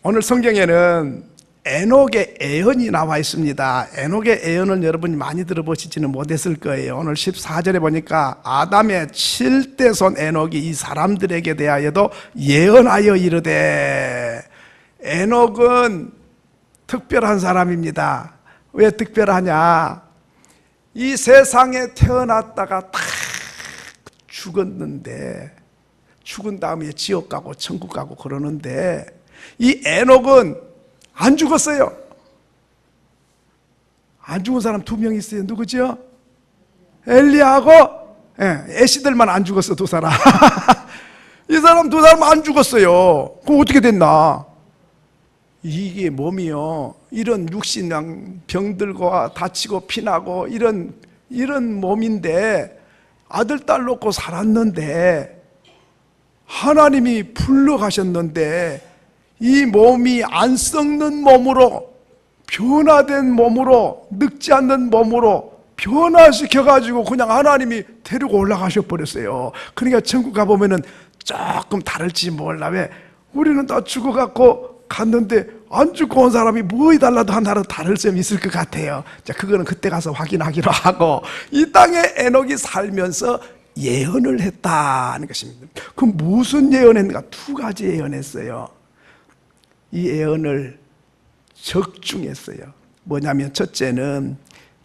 오늘 성경에는 에녹의 애언이 나와 있습니다. 에녹의 애언을 여러분이 많이 들어보시지는 못했을 거예요. 오늘 14절에 보니까 아담의 7대손 에녹이 이 사람들에게 대하여도 예언하여 이르되, 에녹은 특별한 사람입니다. 왜 특별하냐? 이 세상에 태어났다가 다 죽었는데, 죽은 다음에 지옥 가고 천국 가고 그러는데, 이 에녹은 안 죽었어요. 안 죽은 사람 2명 있어요. 누구죠? 엘리야하고 애씨들만 안 죽었어. 2사람. 이 사람 2사람 안 죽었어요. 그럼 어떻게 됐나? 이게 몸이요, 이런 육신형 병들고 다치고 피나고 이런 몸인데 아들 딸 놓고 살았는데, 하나님이 불러가셨는데 이 몸이 안 썩는 몸으로, 변화된 몸으로, 늙지 않는 몸으로 변화시켜가지고 그냥 하나님이 데리고 올라가셔 버렸어요. 그러니까 천국 가보면은 조금 다를지 몰라. 왜? 우리는 다 죽어갖고 갔는데 안 죽고 온 사람이 뭐이 달라도 하나로 다를 점이 있을 것 같아요. 자, 그거는 그때 가서 확인하기로 하고, 이 땅에 에녹이 살면서 예언을 했다는 것입니다. 그럼 무슨 예언했는가? 2가지 예언했어요. 이 예언을 적중했어요. 뭐냐면, 첫째는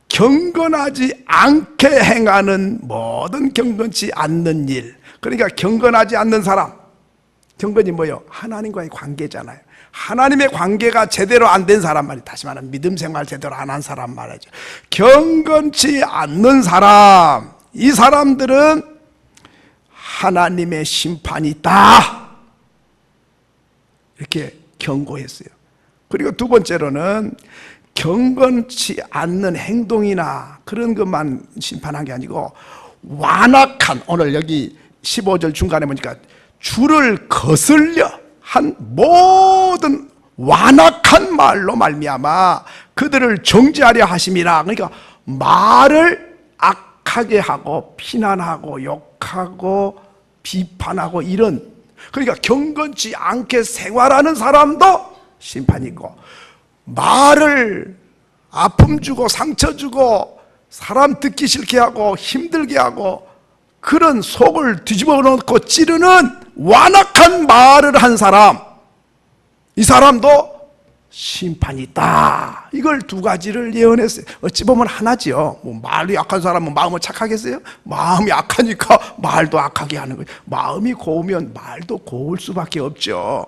경건하지 않게 행하는 모든 경건치 않는 일. 그러니까 경건하지 않는 사람, 경건이 뭐예요? 하나님과의 관계잖아요. 하나님의 관계가 제대로 안 된 사람 말이에요. 다시 말하면 믿음 생활 제대로 안 한 사람 말이죠. 경건치 않는 사람, 이 사람들은 하나님의 심판이 있다, 이렇게 경고했어요. 그리고 2번째로는 경건치 않는 행동이나 그런 것만 심판한 게 아니고, 완악한, 오늘 여기 15절 중간에 보니까 주를 거슬려 한 모든 완악한 말로 말미암아 그들을 정죄하려 하심이라. 그러니까 말을 악하게 하고 비난하고 욕하고 비판하고 이런, 그러니까 경건치 않게 생활하는 사람도 심판이고, 말을 아픔 주고 상처 주고 사람 듣기 싫게 하고 힘들게 하고 그런 속을 뒤집어 놓고 찌르는 완악한 말을 한 사람, 이 사람도 심판이 있다. 이걸 2가지를 예언했어요. 어찌 보면 하나지요. 뭐 말이 약한 사람은 마음은 착하겠어요? 마음이 악하니까 말도 악하게 하는 거예요. 마음이 고우면 말도 고울 수밖에 없죠.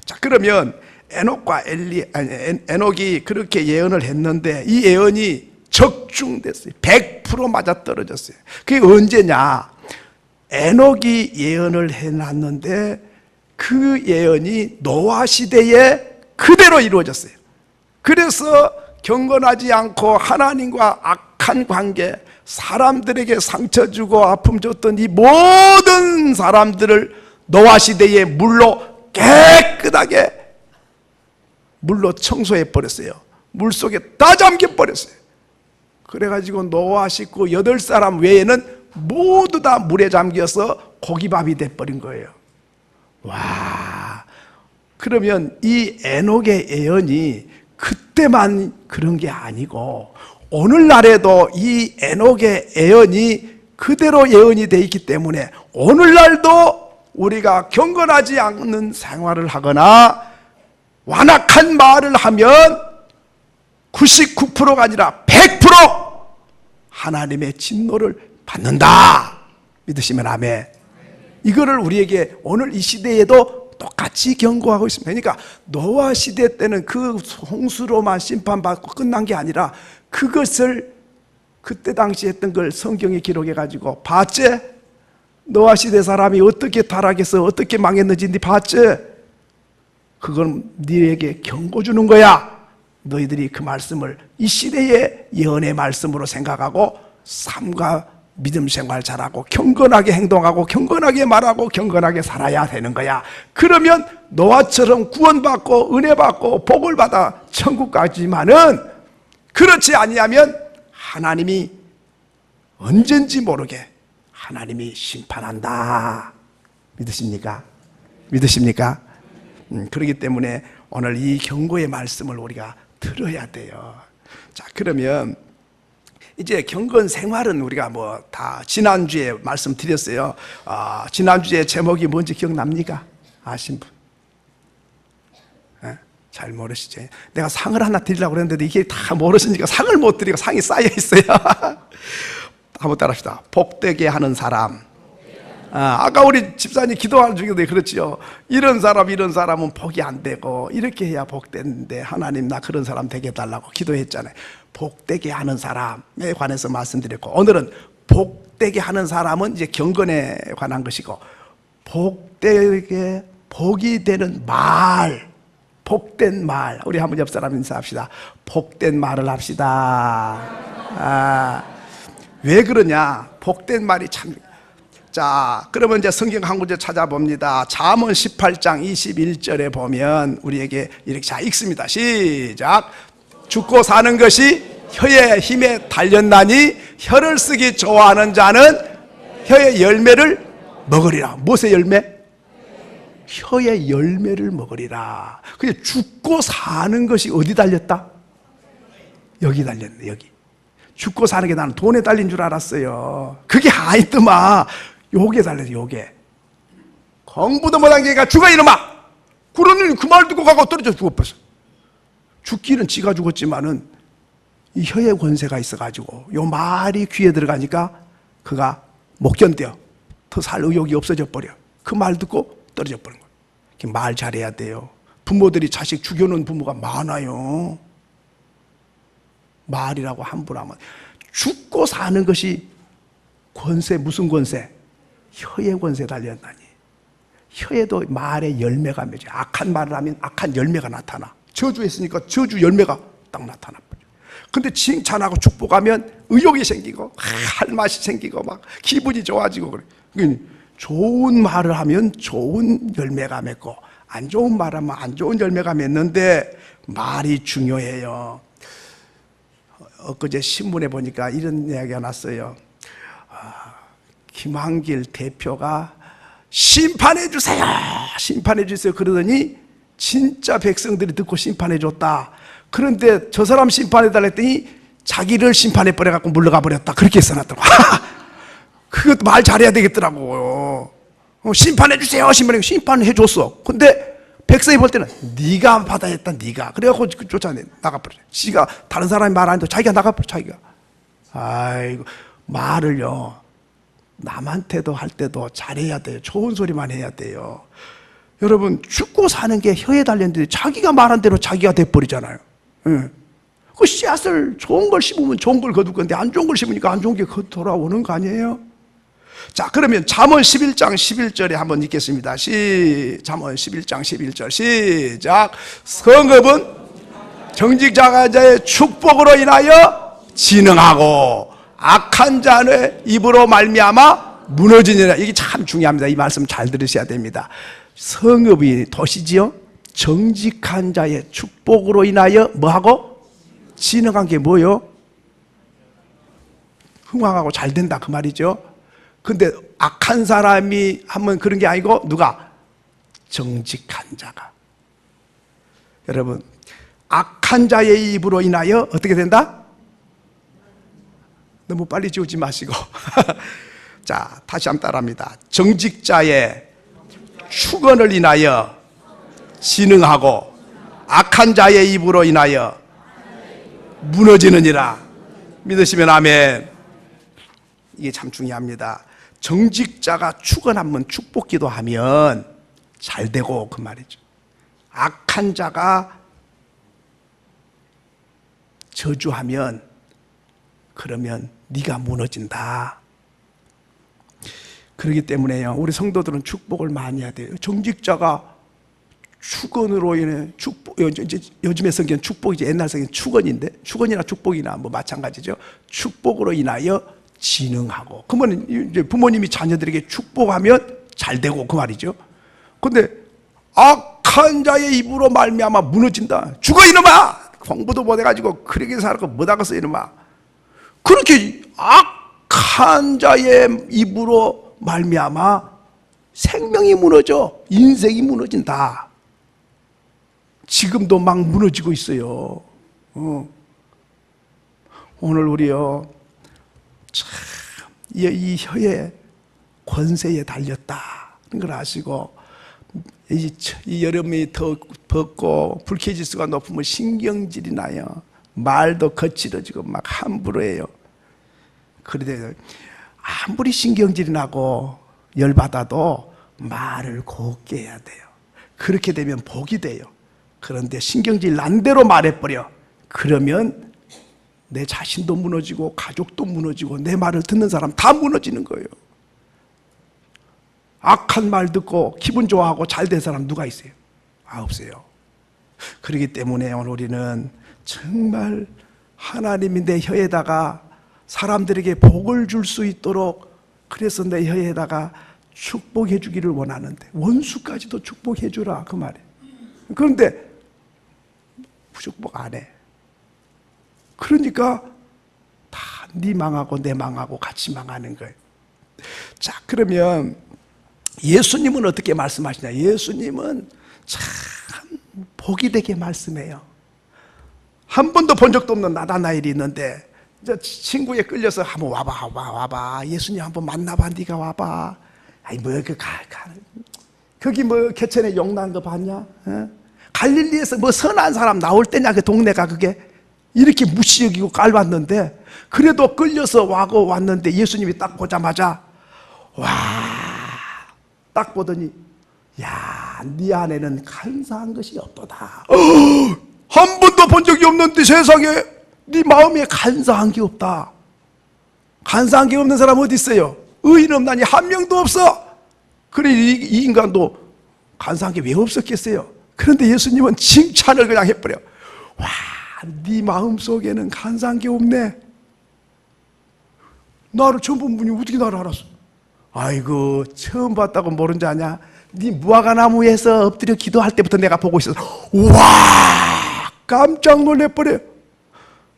자, 그러면 에녹이 그렇게 예언을 했는데 이 예언이 적중됐어요. 100% 맞아떨어졌어요. 그게 언제냐? 에녹이 예언을 해놨는데 그 예언이 노아 시대에 그대로 이루어졌어요. 그래서 경건하지 않고 하나님과 악한 관계, 사람들에게 상처 주고 아픔 줬던 이 모든 사람들을 노아 시대에 물로 깨끗하게 물로 청소해 버렸어요. 물속에 다 잠겨 버렸어요. 그래가지고 노아 식구 8사람 외에는 모두 다 물에 잠겨서 고기밥이 돼버린 거예요. 와, 그러면 이 에녹의 예언이 그때만 그런 게 아니고 오늘날에도 이 에녹의 예언이 그대로 예언이 되어 있기 때문에 오늘날도 우리가 경건하지 않는 생활을 하거나 완악한 말을 하면 99%가 아니라 100% 하나님의 진노를 받는다. 믿으시면 아멘. 이거를 우리에게 오늘 이 시대에도 똑같이 경고하고 있습니다. 그러니까 노아 시대 때는 그 홍수로만 심판받고 끝난 게 아니라 그것을 그때 당시 했던 걸 성경에 기록해 가지고 봤지? 노아 시대 사람이 어떻게 타락해서 어떻게 망했는지 네 봤지? 그건 너에게 경고 주는 거야. 너희들이 그 말씀을 이 시대의 예언의 말씀으로 생각하고 삶과 믿음 생활 잘하고 경건하게 행동하고 경건하게 말하고 경건하게 살아야 되는 거야. 그러면 노아처럼 구원받고 은혜받고 복을 받아 천국 가지만은, 그렇지 아니하면 하나님이 언젠지 모르게 하나님이 심판한다. 믿으십니까? 믿으십니까? 그렇기 때문에 오늘 이 경고의 말씀을 우리가 들어야 돼요. 자, 그러면 이제 경건 생활은 우리가 뭐 다 지난주에 말씀드렸어요. 지난주에 제목이 뭔지 기억납니까? 아신 분? 잘 모르시죠? 내가 상을 하나 드리려고 그랬는데 이게 다 모르시니까 상을 못 드리고 상이 쌓여 있어요. 한번 따라합시다. 복되게 하는 사람. 아까 우리 집사님 기도하는 중에도 그렇지요. 이런 사람은 복이 안 되고 이렇게 해야 복되는데 하나님 나 그런 사람 되게 해달라고 기도했잖아요. 복되게 하는 사람에 관해서 말씀드렸고, 오늘은 복되게 하는 사람은 이제 경건에 관한 것이고, 복되게 복이 되는 말, 복된 말. 우리 한번 옆 사람 인사합시다. 복된 말을 합시다. 왜 그러냐? 복된 말이 참. 자, 그러면 이제 성경 한 구절 찾아봅니다. 잠언 18장 21절에 보면 우리에게 이렇게 잘 읽습니다. 시작. 죽고 사는 것이 혀의 힘에 달렸나니 혀를 쓰기 좋아하는 자는 혀의 열매를 먹으리라. 무엇의 열매? 혀의 열매를 먹으리라. 그게 죽고 사는 것이 어디 달렸다? 여기 달렸네, 여기. 죽고 사는 게 나는 돈에 달린 줄 알았어요. 그게 아니더만 요게 달렸어, 요게. 공부도 못한 게가 죽어 이놈아. 그러니 그 말 듣고 가고 떨어져 죽어버렸어. 죽기는 지가 죽었지만은 이 혀의 권세가 있어가지고 요 말이 귀에 들어가니까 그가 못 견뎌. 더 살 의욕이 없어져 버려. 그 말 듣고 떨어져 버린 거예요. 말 잘해야 돼요. 부모들이 자식 죽여놓은 부모가 많아요. 말이라고 함부로 하면 죽고 사는 것이 권세, 무슨 권세? 혀의 권세 달렸다니. 혀에도 말의 열매가 맺어요. 악한 말을 하면 악한 열매가 나타나. 저주했으니까 저주 열매가 딱 나타나 버려. 근데 칭찬하고 축복하면 의욕이 생기고 할 맛이 생기고 막 기분이 좋아지고 그래. 그러니까 좋은 말을 하면 좋은 열매가 맺고 안 좋은 말을 하면 안 좋은 열매가 맺는데 말이 중요해요. 엊그제 신문에 보니까 이런 이야기가 났어요. 김한길 대표가 심판해 주세요, 심판해 주세요 그러더니 진짜 백성들이 듣고 심판해 줬다. 그런데 저 사람 심판해 달라 했더니 자기를 심판해 버려갖고 물러가 버렸다. 그렇게 써놨더라고. 그것도 말 잘해야 되겠더라고요. 심판해 주세요, 심판해 줬어. 근데 백성이 볼 때는 네가 받아야 했다, 네가. 그래갖고 쫓아내 나가버려. 지가 다른 사람이 말 안 해도 자기가 나가버려, 자기가. 아이고, 말을요 남한테도 할 때도 잘해야 돼요. 좋은 소리만 해야 돼요. 여러분, 죽고 사는 게 혀에 달렸는데 자기가 말한 대로 자기가 돼버리잖아요. 그 씨앗을 좋은 걸 심으면 좋은 걸 거둘 건데 안 좋은 걸 심으니까 안 좋은 게 돌아오는 거 아니에요? 자, 그러면 잠언 11장 11절에 한번 읽겠습니다. 잠언 11장 11절 시작. 성읍은 정직자의 축복으로 인하여 진흥하고 악한 자의 입으로 말미암아 무너지니라. 이게 참 중요합니다. 이 말씀 잘 들으셔야 됩니다. 성읍이 도시지요? 정직한 자의 축복으로 인하여 뭐하고? 진흥한 게 뭐요? 흥왕하고 잘 된다 그 말이죠. 근데 악한 사람이 하면 그런 게 아니고 누가? 정직한 자가. 여러분, 악한 자의 입으로 인하여 어떻게 된다? 너무 빨리 지우지 마시고 자, 다시 한번 따라합니다. 정직자의 축언을 인하여 진흥하고 악한 자의 입으로 인하여 무너지느니라. 믿으시면 아멘. 이게 참 중요합니다. 정직자가 축언하면 축복 기도하면 잘 되고 그 말이죠. 악한 자가 저주하면 그러면 네가 무너진다. 그렇기 때문에요, 우리 성도들은 축복을 많이 해야 돼요. 정직자가 축언으로 인해 축복, 요즘의 성경 축복이지 옛날 성경 축언인데, 축언이나 축복이나 뭐 마찬가지죠. 축복으로 인하여 진흥하고. 그러면 이제 부모님이 자녀들에게 축복하면 잘 되고 그 말이죠. 근데 악한 자의 입으로 말미암아 무너진다. 죽어 이놈아. 공부도 못해가지고 그렇게 살고 못하겠어 이놈아. 그렇게 악한 자의 입으로 말미암아 생명이 무너져, 인생이 무너진다. 지금도 막 무너지고 있어요. 오늘 우리요, 참, 이 혀의 권세에 달렸다는 걸 아시고, 이 여름이 더 덥고 불쾌지수가 높으면 신경질이 나요. 말도 거칠어지고 막 함부로 해요. 그런데 아무리 신경질이 나고 열받아도 말을 곱게 해야 돼요. 그렇게 되면 복이 돼요. 그런데 신경질 난 대로 말해버려. 그러면 내 자신도 무너지고 가족도 무너지고 내 말을 듣는 사람 다 무너지는 거예요. 악한 말 듣고 기분 좋아하고 잘 된 사람 누가 있어요? 없어요. 그렇기 때문에 오늘 우리는 정말 하나님이 내 혀에다가 사람들에게 복을 줄 수 있도록, 그래서 내 혀에다가 축복해 주기를 원하는데 원수까지도 축복해 주라 그 말이에요. 그런데 축복 안 해. 그러니까 다 네 망하고 내 망하고 같이 망하는 거예요. 자, 그러면 예수님은 어떻게 말씀하시냐? 예수님은 참 복이 되게 말씀해요. 한 번도 본 적도 없는 나다나엘이 있는데 친구에 끌려서 한번 와봐. 예수님 한번 만나봐. 네가 와봐. 아이 거기 개천에 용난 거 봤냐? 갈릴리에서 선한 사람 나올 때냐 그 동네가 그게 이렇게 무시 여기고 깔봤는데 그래도 끌려서 왔는데 예수님이 딱 보자마자 딱 보더니 네 안에는 간사한 것이 없도다. 한 번도 본 적이 없는데 세상에 네 마음에 간사한 게 없다. 간사한 게 없는 사람 어디 있어요? 의인 없나니 한 명도 없어. 그래 이 인간도 간사한 게 왜 없었겠어요? 그런데 예수님은 칭찬을 그냥 해버려. 네 마음속에는 간사한 게 없네. 나를 처음 본 분이 어떻게 나를 알았어? 아이고 처음 봤다고 모른 줄 아냐? 네 무화과나무에서 엎드려 기도할 때부터 내가 보고 있어서 깜짝 놀래버려.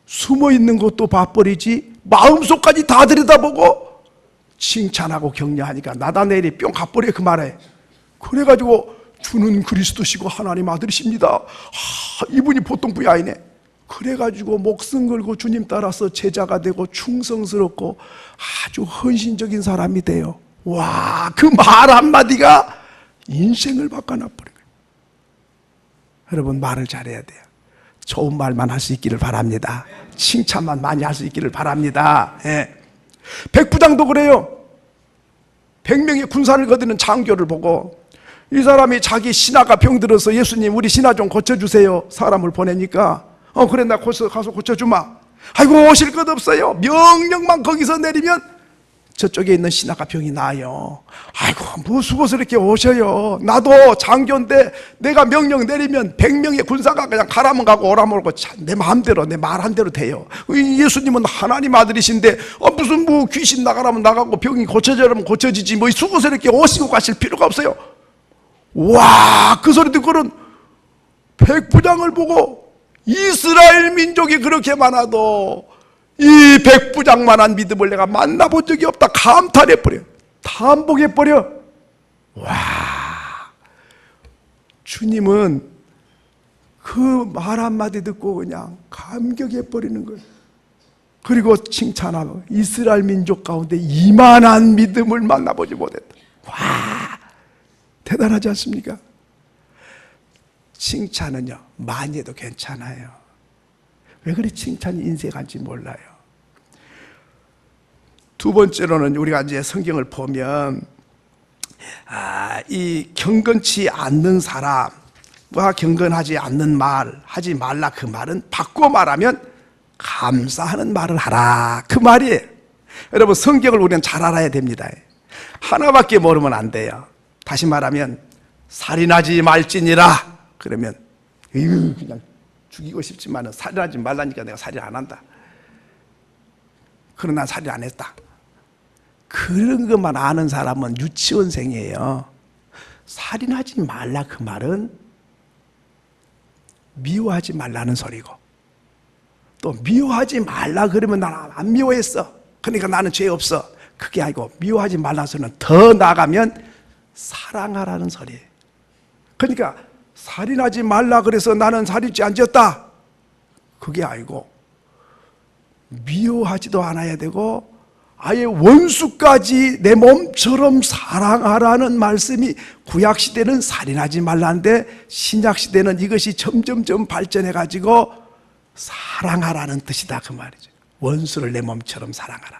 숨어있는 것도 봐버리지 마음속까지 다 들여다보고 칭찬하고 격려하니까 나다나엘이 뿅 가버려 그 말에. 그래가지고 주는 그리스도시고 하나님 아들이십니다. 이분이 보통 분이 아니네. 그래가지고 목숨 걸고 주님 따라서 제자가 되고 충성스럽고 아주 헌신적인 사람이 돼요. 그 말 한마디가 인생을 바꿔놔버린 거예요. 여러분 말을 잘해야 돼요. 좋은 말만 할 수 있기를 바랍니다. 칭찬만 많이 할 수 있기를 바랍니다. 백부장도 그래요. 100명의 군사를 거두는 장교를 보고 이 사람이 자기 신하가 병들어서 예수님 우리 신하 좀 고쳐주세요. 사람을 보내니까 그래 나 가서 고쳐주마. 아이고 오실 것 없어요. 명령만 거기서 내리면 저쪽에 있는 신하가 병이 나아요. 아이고 뭐 수고스럽게 오셔요. 나도 장교인데 내가 명령 내리면 100명의 군사가 그냥 가라면 가고 오라면 오고 내 마음대로 내 말한 대로 돼요. 예수님은 하나님 아들이신데 무슨 뭐 귀신 나가라면 나가고 병이 고쳐지라면 고쳐지지 뭐 수고스럽게 오시고 가실 필요가 없어요. 그 소리 듣고는 백부장을 보고 이스라엘 민족이 그렇게 많아도 이 백부장만한 믿음을 내가 만나본 적이 없다 감탄해버려. 탄복해버려. 주님은 그 말 한마디 듣고 그냥 감격해버리는 거예요. 그리고 칭찬하고 이스라엘 민족 가운데 이만한 믿음을 만나보지 못했다. 대단하지 않습니까? 칭찬은요 많이 해도 괜찮아요. 왜 그리 칭찬이 인색한지 몰라요. 두 번째로는 우리가 이제 성경을 보면 이 경건치 않는 사람과 경건하지 않는 말 하지 말라. 그 말은 바꿔 말하면 감사하는 말을 하라 그 말이에요. 여러분 성경을 우리는 잘 알아야 됩니다. 하나밖에 모르면 안 돼요. 다시 말하면 살인하지 말지니라. 그러면 그냥 죽이고 싶지만 살인하지 말라니까 내가 살인 안 한다. 그러나 살인 안 했다. 그런 것만 아는 사람은 유치원생이에요. 살인하지 말라 그 말은 미워하지 말라는 소리고, 또 미워하지 말라 그러면 나는 안 미워했어 그러니까 나는 죄 없어 그게 아니고, 미워하지 말라는 소리는 더 나아가면 사랑하라는 소리예요. 그러니까 살인하지 말라 그래서 나는 살인죄 안 지었다, 그게 아니고 미워하지도 않아야 되고 아예 원수까지 내 몸처럼 사랑하라는 말씀이 구약시대는 살인하지 말라는데 신약시대는 이것이 점점점 발전해가지고 사랑하라는 뜻이다, 그 말이죠. 원수를 내 몸처럼 사랑하라.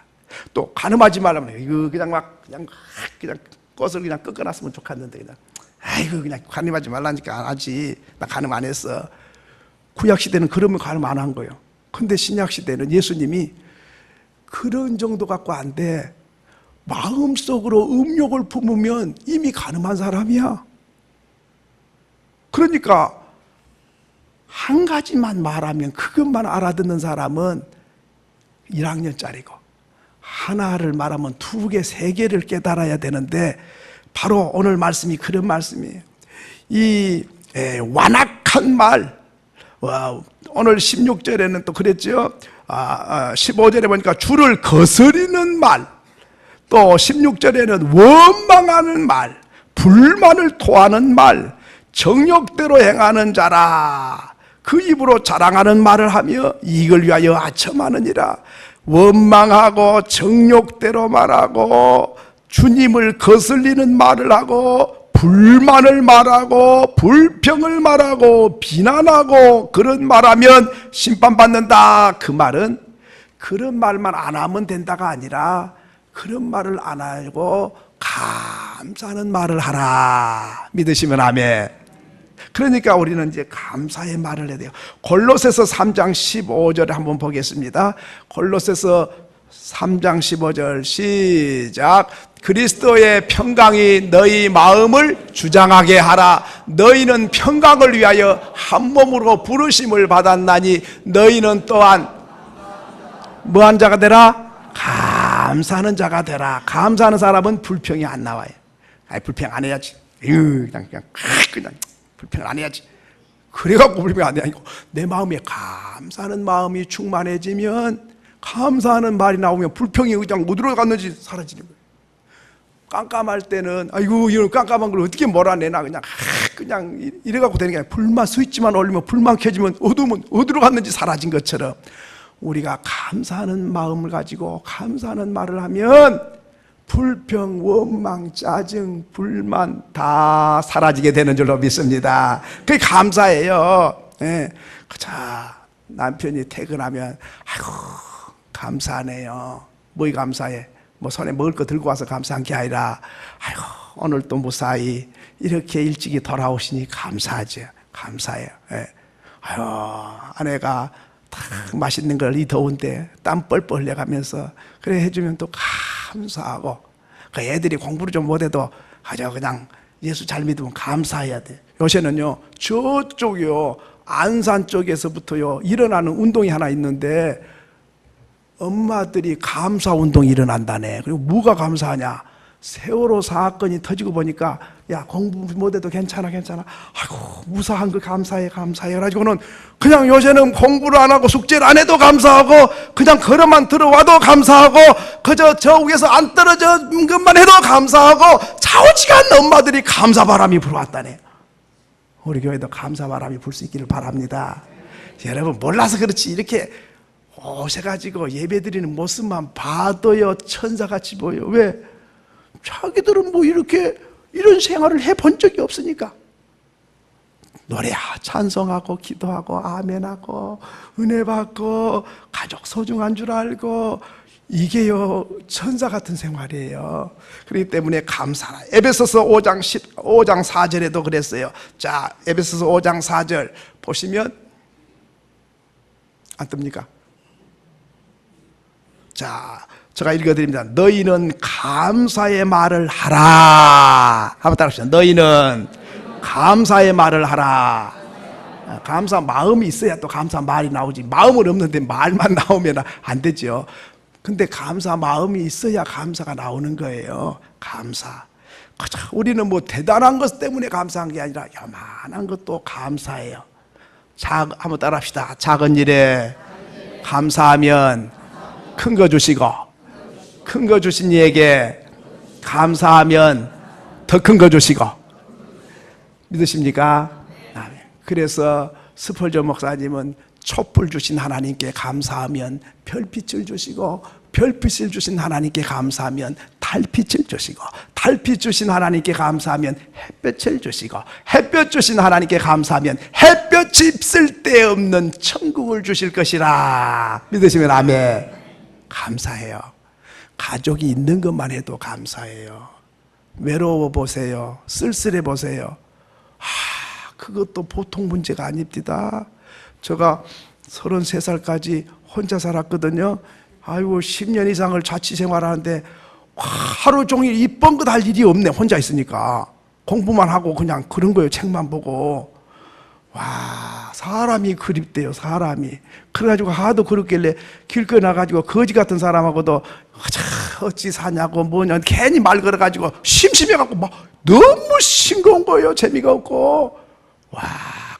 또 간음하지 말라면 이거 그냥 꽃을 그냥 꺾어놨으면 좋겠는데 그냥 아이고 그냥 간음하지 말라니까 안 하지, 나 간음 안 했어. 구약시대는 그러면 간음 안 한 거예요. 근데 신약시대는 예수님이 그런 정도 갖고 안 돼. 마음속으로 음욕을 품으면 이미 간음한 사람이야. 그러니까 한 가지만 말하면 그것만 알아듣는 사람은 1학년짜리고 하나를 말하면 2개, 3개를 깨달아야 되는데 바로 오늘 말씀이 그런 말씀이에요. 이 완악한 말, 오늘 16절에는 또 그랬죠. 15절에 보니까 주를 거스리는 말, 또 16절에는 원망하는 말, 불만을 토하는 말, 정욕대로 행하는 자라. 그 입으로 자랑하는 말을 하며 이익을 위하여 아첨하느니라. 원망하고 정욕대로 말하고 주님을 거슬리는 말을 하고 불만을 말하고 불평을 말하고 비난하고 그런 말하면 심판받는다. 그 말은 그런 말만 안 하면 된다가 아니라 그런 말을 안 하고 감사하는 말을 하라. 믿으시면 아멘. 그러니까 우리는 이제 감사의 말을 해야 돼요. 골로새서 3장 15절에 한번 보겠습니다. 골로새서 3장 15절 시작. 그리스도의 평강이 너희 마음을 주장하게 하라. 너희는 평강을 위하여 한 몸으로 부르심을 받았나니 너희는 또한 뭐한 자가 되라? 감사하는 자가 되라. 감사하는 사람은 불평이 안 나와요. 아이 불평 안 해야지. 그냥 불평을 안 해야지. 그래갖고 불평 안 해야. 내 마음에 감사하는 마음이 충만해지면 감사하는 말이 나오면 불평이 그냥 어디로 갔는지 사라지는 거예요. 깜깜할 때는 아이고 이런 깜깜한 걸 어떻게 몰아내나 그냥 이래갖고 되는 게 아니라 불만 스위치만 올리면 불만 켜지면 어두우면 어디로 갔는지 사라진 것처럼 우리가 감사하는 마음을 가지고 감사하는 말을 하면 불평, 원망, 짜증, 불만 다 사라지게 되는 줄로 믿습니다. 그게 감사예요. 예. 자, 남편이 퇴근하면 아이고 감사하네요. 뭐이 감사해? 뭐 손에 먹을 거 들고 와서 감사한 게 아니라 아이고 오늘 또 무사히 이렇게 일찍이 돌아오시니 감사하죠. 감사해요. 예. 아유 아내가 딱 맛있는 걸 이 더운데 땀 뻘뻘 흘려가면서 그래 해주면 또 감사하고 그 애들이 공부를 좀 못해도 아주 그냥 예수 잘 믿으면 감사해야 돼. 요새는요 저쪽이요 안산 쪽에서부터요 일어나는 운동이 하나 있는데 엄마들이 감사 운동이 일어난다네. 그리고 뭐가 감사하냐? 세월호 사건이 터지고 보니까 야 공부 못해도 괜찮아 아이고 무사한 거 감사해 그래가지고는 그냥 요새는 공부를 안 하고 숙제를 안 해도 감사하고 그냥 걸어만 들어와도 감사하고 그저 저 위에서 안 떨어진 것만 해도 감사하고 좌우지간 엄마들이 감사바람이 불어왔다네. 우리 교회도 감사바람이 불 수 있기를 바랍니다. 여러분 몰라서 그렇지 이렇게 오셔가지고 예배드리는 모습만 봐도요 천사같이 보여. 왜? 자기들은 뭐 이렇게 이런 생활을 해본 적이 없으니까 노래하고 찬송하고 기도하고 아멘하고 은혜 받고 가족 소중한 줄 알고 이게요 천사 같은 생활이에요. 그렇기 때문에 감사라. 에베소서 5장 4절에도 그랬어요. 자 에베소서 5장 4절 보시면 안 뜹니까? 자 제가 읽어드립니다. 너희는 감사의 말을 하라. 한번 따라합시다. 너희는 감사의 말을 하라. 감사 마음이 있어야 또 감사 말이 나오지. 마음은 없는데 말만 나오면 안 되죠. 근데 감사 마음이 있어야 감사가 나오는 거예요. 감사. 우리는 뭐 대단한 것 때문에 감사한 게 아니라 요만한 것도 감사해요. 한번 따라합시다. 작은 일에 감사하면 큰 거 주시고 큰 거 주신 이에게 감사하면 더 큰 거 주시고 믿으십니까? 그래서 스펄전 목사님은 촛불 주신 하나님께 감사하면 별빛을 주시고, 별빛을 주신 하나님께 감사하면 달빛을 주시고, 달빛 주신 하나님께 감사하면 햇볕을 주시고, 햇볕 주신 하나님께 감사하면 햇볕이 쓸데없는 천국을 주실 것이라 믿으시면 아멘. 감사해요. 가족이 있는 것만 해도 감사해요. 외로워 보세요. 쓸쓸해 보세요. 그것도 보통 문제가 아닙니다. 제가 33살까지 혼자 살았거든요. 아이고 10년 이상을 자취 생활하는데 하루 종일 이쁜 것 할 일이 없네. 혼자 있으니까 공부만 하고 그냥 그런 거예요. 책만 보고. 와, 사람이 그립대요. 사람이. 그래가지고 하도 그렇길래 길거리 나가지고 거지 같은 사람하고도 어찌 사냐고 뭐냐 괜히 말 걸어가지고 심심해갖고 막 너무 싱거운 거예요. 재미가 없고. 와,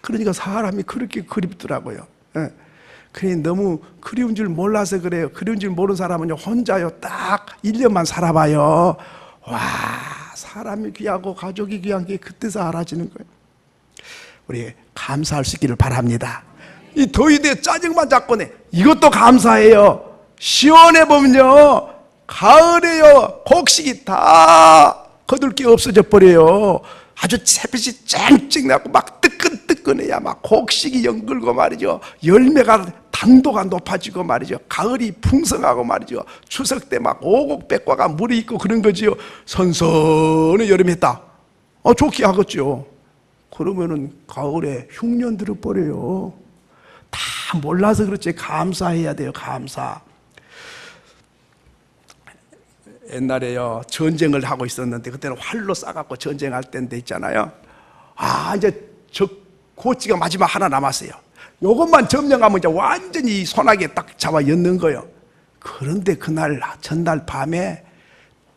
그러니까 사람이 그렇게 그립더라고요. 예. 그래 너무 그리운 줄 몰라서 그래요. 그리운 줄 모르는 사람은요 혼자요 딱 1년만 살아봐요. 와, 사람이 귀하고 가족이 귀한 게 그때서 알아지는 거예요. 우리 감사할 수 있기를 바랍니다. 이 더위대 짜증만 잡고 내 이것도 감사해요. 시원해 보면요 가을에요 곡식이 다 거둘 게 없어져 버려요. 아주 햇빛이 쨍쨍 나고 막 뜨끈뜨끈해야 막 곡식이 연글고 말이죠. 열매가 당도가 높아지고 말이죠. 가을이 풍성하고 말이죠. 추석 때 막 오곡백과가 물이 있고 그런 거지요. 선선히 여름에 했다. 좋게 하겠죠. 그러면은 가을에 흉년 들어버려요. 다 몰라서 그렇지. 감사해야 돼요. 감사. 옛날에요 전쟁을 하고 있었는데 그때는 활로 쏴갖고 전쟁할 때인데 있잖아요. 이제 저 고치가 마지막 하나 남았어요. 요것만 점령하면 이제 완전히 소나기에 딱 잡아 엮는 거예요. 그런데 그날 전날 밤에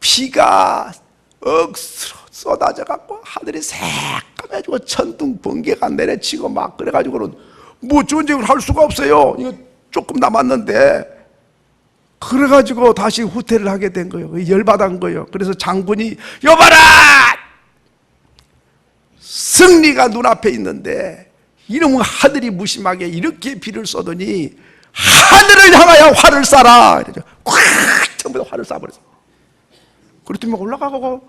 비가 억수로 쏟아져갖고 하늘이 새까매지고 천둥 번개가 내려치고 막 그래가지고는 뭐 전쟁을 할 수가 없어요. 이거 조금 남았는데. 그래가지고 다시 후퇴를 하게 된 거예요. 열받은 거예요. 그래서 장군이 여봐라! 승리가 눈앞에 있는데 이놈은 하늘이 무심하게 이렇게 비를 쏘더니 하늘을 향하여 활을 쏴라! 이러죠. 콱! 전부 다 활을 쏴버렸어. 그랬더니 올라가고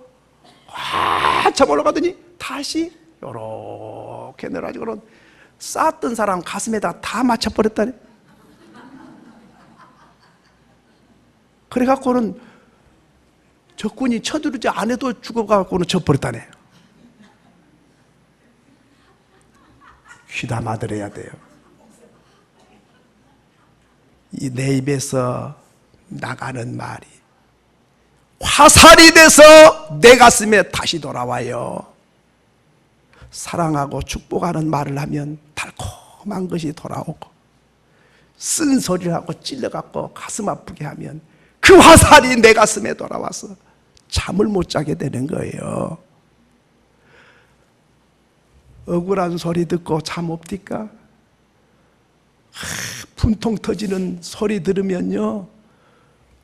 한참 올라가더니 다시 요렇게 내려가지고는 쐈던 사람 가슴에다 다 맞춰버렸다네. 그래갖고는 적군이 쳐들지 않아도 죽어갖고는 져버렸다네. 귀담아 들어야 돼요. 이 내 입에서 나가는 말이 화살이 돼서 내 가슴에 다시 돌아와요. 사랑하고 축복하는 말을 하면 달콤한 것이 돌아오고 쓴 소리를 하고 찔러갖고 가슴 아프게 하면 그 화살이 내 가슴에 돌아와서 잠을 못 자게 되는 거예요. 억울한 소리 듣고 잠 없디까? 분통 터지는 소리 들으면요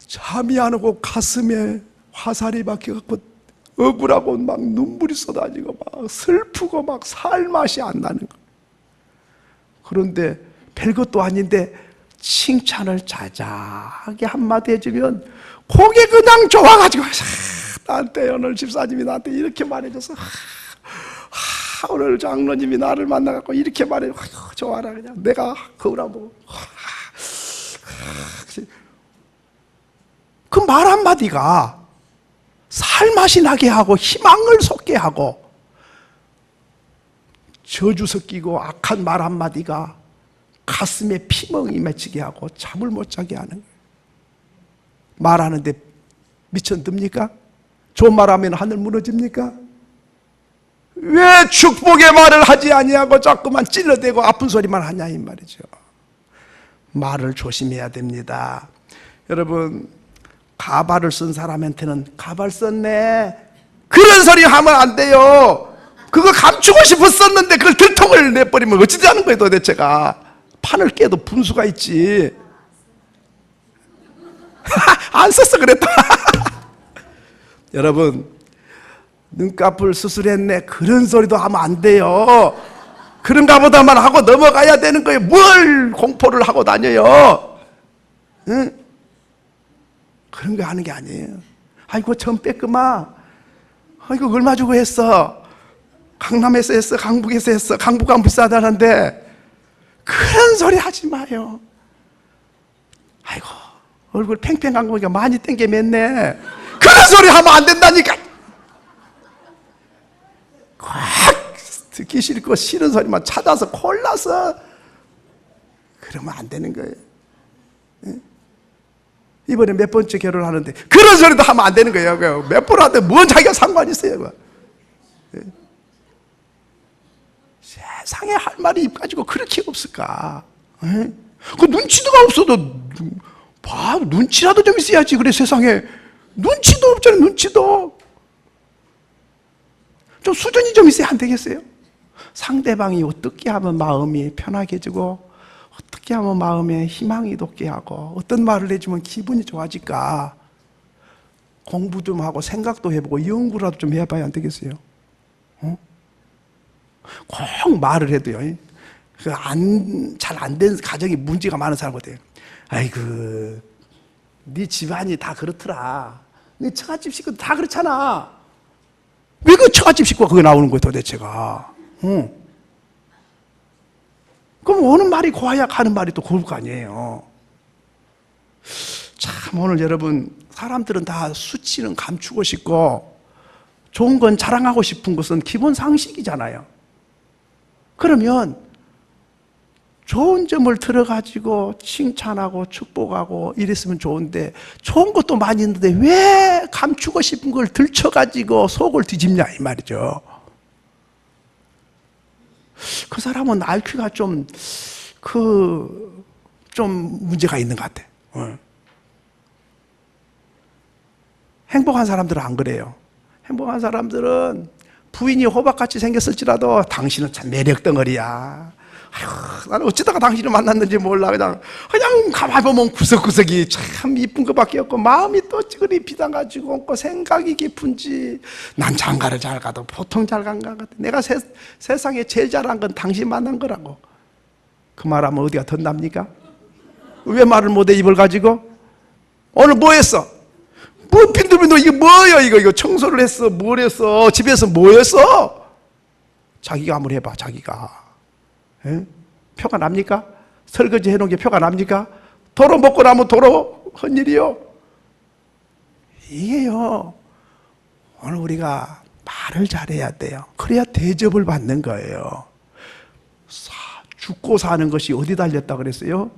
잠이 안 오고 가슴에 화살이 박혀갖고 억울하고 막 눈물이 쏟아지고 막 슬프고 막 살맛이 안 나는 거예요. 그런데 별것도 아닌데 칭찬을 자자하게 한마디 해주면 그게 그냥 좋아가지고 나한테 오늘 집사님이 나한테 이렇게 말해줘서 오늘 장로님이 나를 만나갖고 이렇게 말해 좋아라 그냥 내가 거울 안 보고 그 말 한마디가 살맛이 나게 하고 희망을 솟게 하고 저주 섞이고 악한 말 한마디가 가슴에 피멍이 맺히게 하고 잠을 못 자게 하는 거예요. 말하는데 미천듭니까? 좋은 말하면 하늘 무너집니까? 왜 축복의 말을 하지 아니하고 자꾸만 찔러대고 아픈 소리만 하냐 이 말이죠. 말을 조심해야 됩니다. 여러분 가발을 쓴 사람한테는 가발 썼네 그런 소리 하면 안 돼요. 그거 감추고 싶었었는데 그걸 들통을 내버리면 어찌되는 거예요 도대체가. 판을 깨도 분수가 있지. 안 썼어 그랬다. 여러분 눈꺼풀 수술했네 그런 소리도 하면 안 돼요. 그런가 보다만 하고 넘어가야 되는 거예요. 뭘 공포를 하고 다녀요? 응? 그런 거 하는 게 아니에요. 아이고 전 뺐구만. 아이고 얼마 주고 했어. 강남에서 했어, 강북에서 했어. 강북은 비싸다는데 그런 소리 하지 마요. 아이고 얼굴 팽팽한 거니까 많이 땡겨 맸네. 그런 소리 하면 안 된다니까. 꽉 듣기 싫고 싫은 소리만 찾아서 골라서 그러면 안 되는 거예요. 이번에 몇 번째 결혼하는데 그런 소리도 하면 안 되는 거예요. 몇 번 하든 뭔 자기가 상관이 있어요. 세상에 할 말이 입 가지고 그렇게 없을까? 그 눈치도 없어도 봐, 눈치라도 좀 있어야지. 그래 세상에 눈치도 없잖아요. 눈치도 좀 수준이 좀 있어야 안 되겠어요? 상대방이 어떻게 하면 마음이 편하게지고 어떻게 하면 마음에 희망이 돋게 하고 어떤 말을 해주면 기분이 좋아질까? 공부 좀 하고 생각도 해보고 연구라도 좀 해봐야 안 되겠어요? 꼭 말을 해도요, 잘 안 된 가정이 문제가 많은 사람거든요. 아이고, 네 집안이 다 그렇더라. 네 처갓집 식구도 다 그렇잖아. 왜 그 처갓집 식구가 그게 나오는 거예요, 도대체가? 그럼 어느 말이 고와야 하는 말이 또 고울 거 아니에요. 참 오늘 여러분, 사람들은 다 수치는 감추고 싶고 좋은 건 자랑하고 싶은 것은 기본 상식이잖아요. 그러면 좋은 점을 들어가지고 칭찬하고 축복하고 이랬으면 좋은데 좋은 것도 많이 있는데 왜 감추고 싶은 걸 들춰가지고 속을 뒤집냐 이 말이죠. 그 사람은 IQ가 좀 문제가 있는 것 같아. 행복한 사람들은 안 그래요. 행복한 사람들은 부인이 호박같이 생겼을지라도 당신은 참 매력 덩어리야. 아휴, 나는 어쩌다가 당신을 만났는지 몰라. 그냥 가만히 보면 구석구석이 참 이쁜 것밖에 없고 마음이 또 찌그리 비단가지고 없고 생각이 깊은지 난 장가를 잘 가도 보통 잘 간 것 같아. 내가 세상에 제일 잘한 건 당신 만난 거라고. 그 말하면 어디가 덧납니까? 왜 말을 못해 입을 가지고? 오늘 뭐 했어? 뭐 빈들빈들 이게 뭐야 이거 청소를 했어 뭘 했어 집에서 뭐 했어? 자기가 한번 해봐 자기가. 에? 표가 납니까? 설거지 해놓은 게 표가 납니까? 도로 먹고 나면 도로 헛일이요. 이게요 오늘 우리가 말을 잘해야 돼요. 그래야 대접을 받는 거예요. 죽고 사는 것이 어디 달렸다 그랬어요?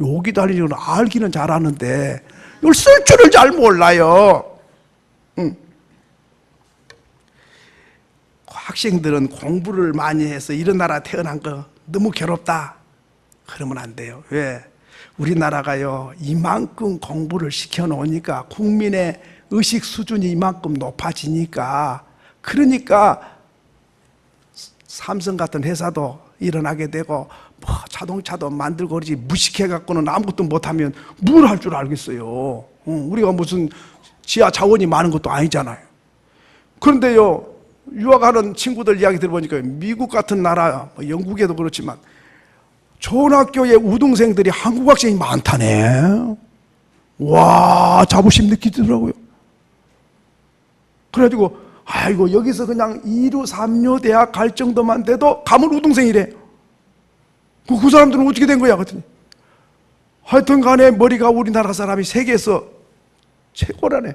여기 달리는 건 알기는 잘하는데 이걸 쓸 줄을 잘 몰라요. 학생들은 공부를 많이 해서 이런 나라 태어난 거 너무 괴롭다. 그러면 안 돼요. 왜? 우리나라가요 이만큼 공부를 시켜놓으니까 국민의 의식 수준이 이만큼 높아지니까 그러니까 삼성 같은 회사도 일어나게 되고 뭐 자동차도 만들고 그러지 무식해갖고는 아무것도 못하면 뭘 할 줄 알겠어요. 우리가 무슨 지하 자원이 많은 것도 아니잖아요. 그런데요 유학하는 친구들 이야기 들어보니까 미국 같은 나라 영국에도 그렇지만 좋은 학교에 우등생들이 한국 학생이 많다네. 와 자부심 느끼더라고요. 그래가지고 아이고 여기서 그냥 2류 3류 대학 갈 정도만 돼도 가면 우등생이래. 그 사람들은 어떻게 된 거야? 그랬더니 하여튼 간에 머리가 우리나라 사람이 세계에서 최고라네.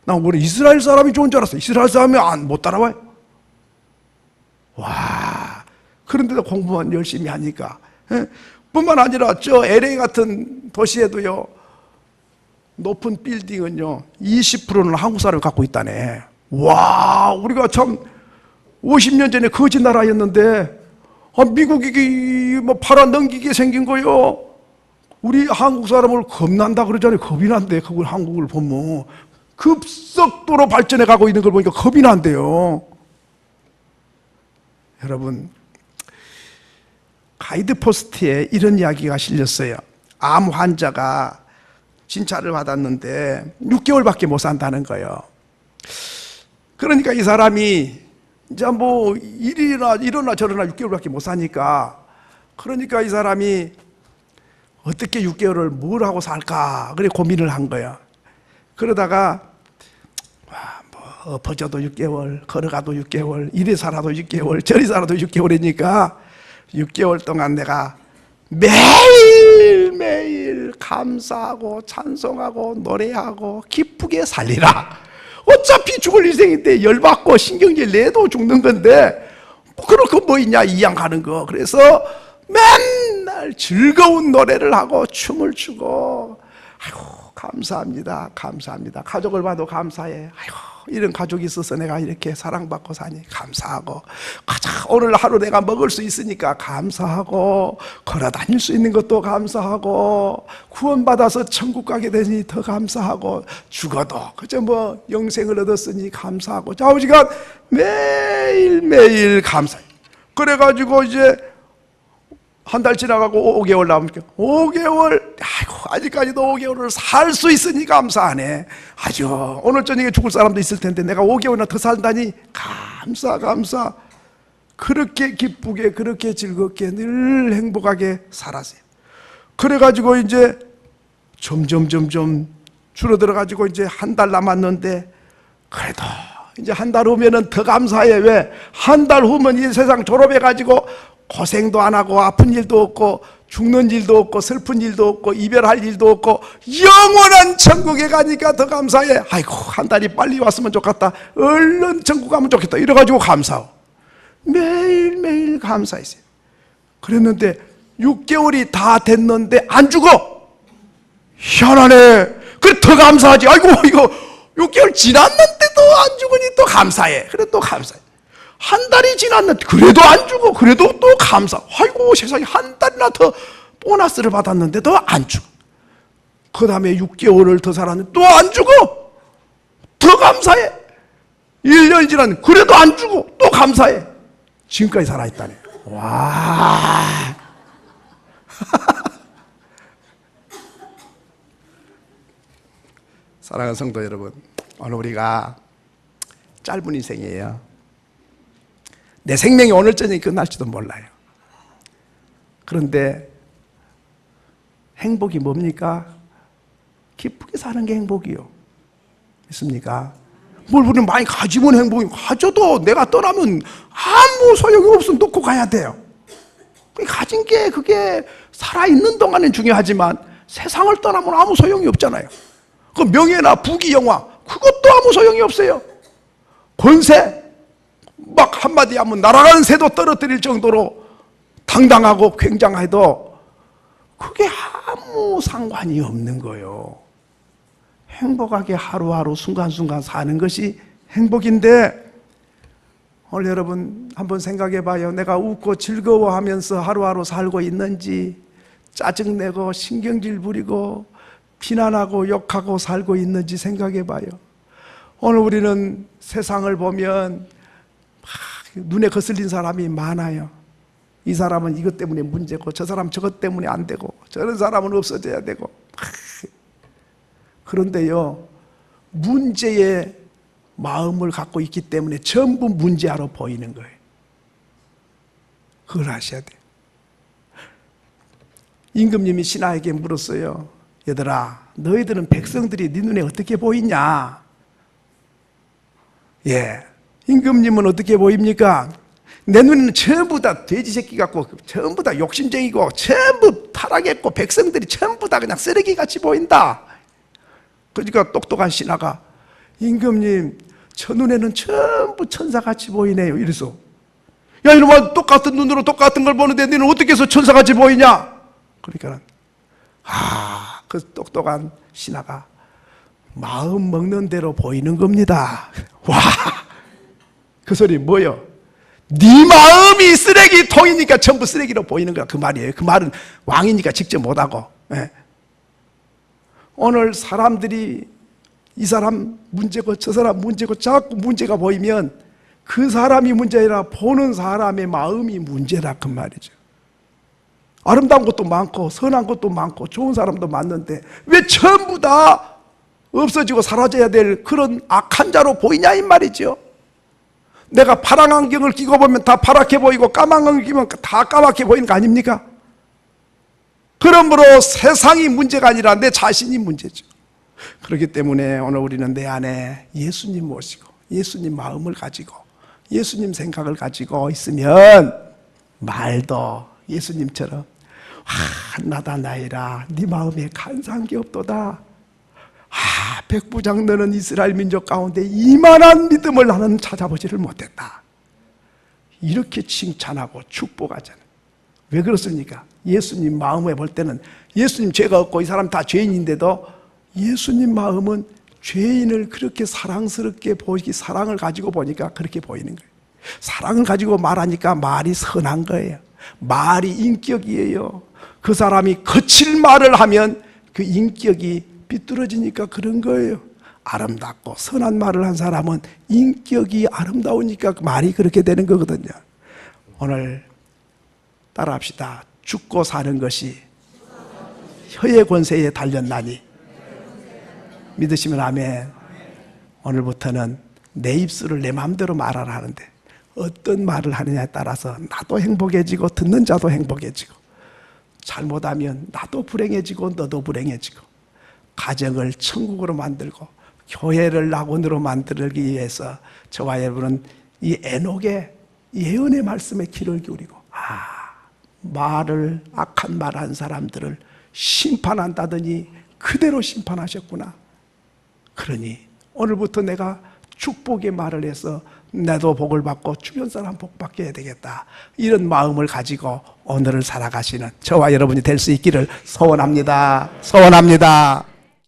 나 원래 이스라엘 사람이 좋은 줄 알았어. 이스라엘 사람이 못 따라와요. 와 그런데도 공부만 열심히 하니까 뿐만 아니라 저 LA 같은 도시에도요 높은 빌딩은요 20%는 한국 사람이 갖고 있다네. 와 우리가 참 50년 전에 거지 나라였는데 미국이 뭐 팔아넘기게 생긴 거요. 우리 한국 사람을 겁난다 그러잖아요. 겁이 난대. 그걸 한국을 보면 급속도로 발전해 가고 있는 걸 보니까 겁이 난대요. 여러분 가이드포스트에 이런 이야기가 실렸어요. 암 환자가 진찰을 받았는데 6개월밖에 못 산다는 거예요. 그러니까 이 사람이 이제 뭐 이러나 저러나 6개월밖에 못 사니까, 그러니까 이 사람이 어떻게 6개월을 뭘 하고 살까 그래 고민을 한 거야. 그러다가 뭐 엎어져도 6개월, 걸어가도 6개월, 이래 살아도 6개월, 저리 살아도 6개월이니까 6개월 동안 내가 매일매일 감사하고 찬송하고 노래하고 기쁘게 살리라. 어차피 죽을 인생인데 열받고 신경질 내도 죽는 건데 뭐 그럴 거 뭐 있냐, 이양하는 거. 그래서 맨날 즐거운 노래를 하고 춤을 추고, 아이고 감사합니다, 감사합니다. 가족을 봐도 감사해. 아이고 이런 가족이 있어서 내가 이렇게 사랑받고 사니 감사하고, 가자 오늘 하루 내가 먹을 수 있으니까 감사하고, 걸어 다닐 수 있는 것도 감사하고, 구원받아서 천국 가게 되니 더 감사하고, 죽어도 그저 뭐 영생을 얻었으니 감사하고, 좌우지간 매일매일 감사해. 그래가지고 이제 한 달 지나가고 5개월 남으니까 5개월, 아이고 아직까지도 5개월을 살 수 있으니 감사하네. 아주 오늘 저녁에 죽을 사람도 있을 텐데 내가 5개월이나 더 산다니 감사. 그렇게 기쁘게, 그렇게 즐겁게, 늘 행복하게 살았어요. 그래가지고 이제 점점 줄어들어가지고 이제 한 달 남았는데, 그래도 이제 한 달 후면은 더 감사해. 왜? 한 달 후면 이 세상 졸업해가지고 고생도 안 하고, 아픈 일도 없고, 죽는 일도 없고, 슬픈 일도 없고, 이별할 일도 없고, 영원한 천국에 가니까 더 감사해. 아이고 한 달이 빨리 왔으면 좋겠다, 얼른 천국 가면 좋겠다, 이래가지고 감사하고 매일매일 감사했어요. 그랬는데 6개월이 다 됐는데 안 죽어. 희한하네. 그래 더 감사하지. 아이고 이거 6개월 지났는데도 안 죽으니 또 감사해. 그래 또 감사해. 한 달이 지났는데 그래도 안 죽어. 그래도 또 감사. 아이고 세상에, 한 달이나 더 보너스를 받았는데도 안 죽어. 그 다음에 6개월을 더 살았는데 또 안 죽어. 더 감사해. 1년이 지났는데 그래도 안 죽어. 또 감사해. 지금까지 살아있다네. 와. 사랑하는 성도 여러분, 오늘 우리가 짧은 인생이에요. 내 생명이 오늘 저녁에 끝날지도 몰라요. 그런데 행복이 뭡니까? 기쁘게 사는 게 행복이요. 믿습니까? 뭘 우리는 많이 가지면 행복이, 가져도 내가 떠나면 아무 소용이 없으면 놓고 가야 돼요. 가진 게 그게 살아있는 동안은 중요하지만 세상을 떠나면 아무 소용이 없잖아요. 그 명예나 부귀 영화, 그것도 아무 소용이 없어요. 권세, 막 한마디 하면 날아가는 새도 떨어뜨릴 정도로 당당하고 굉장해도 그게 아무 상관이 없는 거예요. 행복하게 하루하루 순간순간 사는 것이 행복인데, 오늘 여러분 한번 생각해 봐요. 내가 웃고 즐거워하면서 하루하루 살고 있는지, 짜증내고 신경질 부리고 비난하고 욕하고 살고 있는지 생각해 봐요. 오늘 우리는 세상을 보면 눈에 거슬린 사람이 많아요. 이 사람은 이것 때문에 문제고, 저 사람은 저것 때문에 안 되고, 저런 사람은 없어져야 되고. 그런데요, 문제의 마음을 갖고 있기 때문에 전부 문제로 보이는 거예요. 그걸 아셔야 돼요. 임금님이 신하에게 물었어요. 얘들아, 너희들은 백성들이 네 눈에 어떻게 보이냐? 예, 임금님은 어떻게 보입니까? 내 눈에는 전부 다 돼지 새끼 같고, 전부 다 욕심쟁이고, 전부 타락했고, 백성들이 전부 다 그냥 쓰레기 같이 보인다. 그러니까 똑똑한 신하가, 임금님, 저 눈에는 전부 천사같이 보이네요. 이래서, 야 이놈아, 똑같은 눈으로 똑같은 걸 보는데 너는 어떻게 해서 천사같이 보이냐? 그러니까 그 똑똑한 신하가 마음 먹는 대로 보이는 겁니다. 와, 그 소리 뭐요? 네 마음이 쓰레기통이니까 전부 쓰레기로 보이는 거야, 그 말이에요. 그 말은 왕이니까 직접 못하고. 예. 오늘 사람들이 이 사람 문제고 저 사람 문제고 자꾸 문제가 보이면 그 사람이 문제가 아니라 보는 사람의 마음이 문제다, 그 말이죠. 아름다운 것도 많고 선한 것도 많고 좋은 사람도 많은데 왜 전부 다 없어지고 사라져야 될 그런 악한 자로 보이냐 이 말이죠. 내가 파란 안경을 끼고 보면 다 파랗게 보이고 까만 안경을 끼면 다 까맣게 보이는 거 아닙니까? 그러므로 세상이 문제가 아니라 내 자신이 문제죠. 그렇기 때문에 오늘 우리는 내 안에 예수님 모시고 예수님 마음을 가지고 예수님 생각을 가지고 있으면 말도 예수님처럼 나다 나이라 네 마음에 간사한 게 없도다. 백부장 너는 이스라엘 민족 가운데 이만한 믿음을 나는 찾아보지를 못했다. 이렇게 칭찬하고 축복하잖아요. 왜 그렇습니까? 예수님 마음에 볼 때는 예수님 죄가 없고 이 사람 다 죄인인데도 예수님 마음은 죄인을 그렇게 사랑스럽게 보이기, 사랑을 가지고 보니까 그렇게 보이는 거예요. 사랑을 가지고 말하니까 말이 선한 거예요. 말이 인격이에요. 그 사람이 거칠 말을 하면 그 인격이 삐뚤어지니까 그런 거예요. 아름답고 선한 말을 한 사람은 인격이 아름다우니까 말이 그렇게 되는 거거든요. 오늘 따라합시다. 죽고 사는 것이 혀의 권세에 달렸나니. 믿으시면 아멘. 오늘부터는 내 입술을 내 마음대로 말하라 하는데 어떤 말을 하느냐에 따라서 나도 행복해지고 듣는 자도 행복해지고, 잘못하면 나도 불행해지고 너도 불행해지고, 가정을 천국으로 만들고 교회를 낙원으로 만들기 위해서 저와 여러분은 이 에녹의 예언의 말씀에 귀를 기울이고, 말을 악한 말 한 사람들을 심판한다더니 그대로 심판하셨구나. 그러니 오늘부터 내가 축복의 말을 해서 나도 복을 받고 주변 사람 복 받게 해야 되겠다. 이런 마음을 가지고 오늘을 살아가시는 저와 여러분이 될 수 있기를 소원합니다. 소원합니다.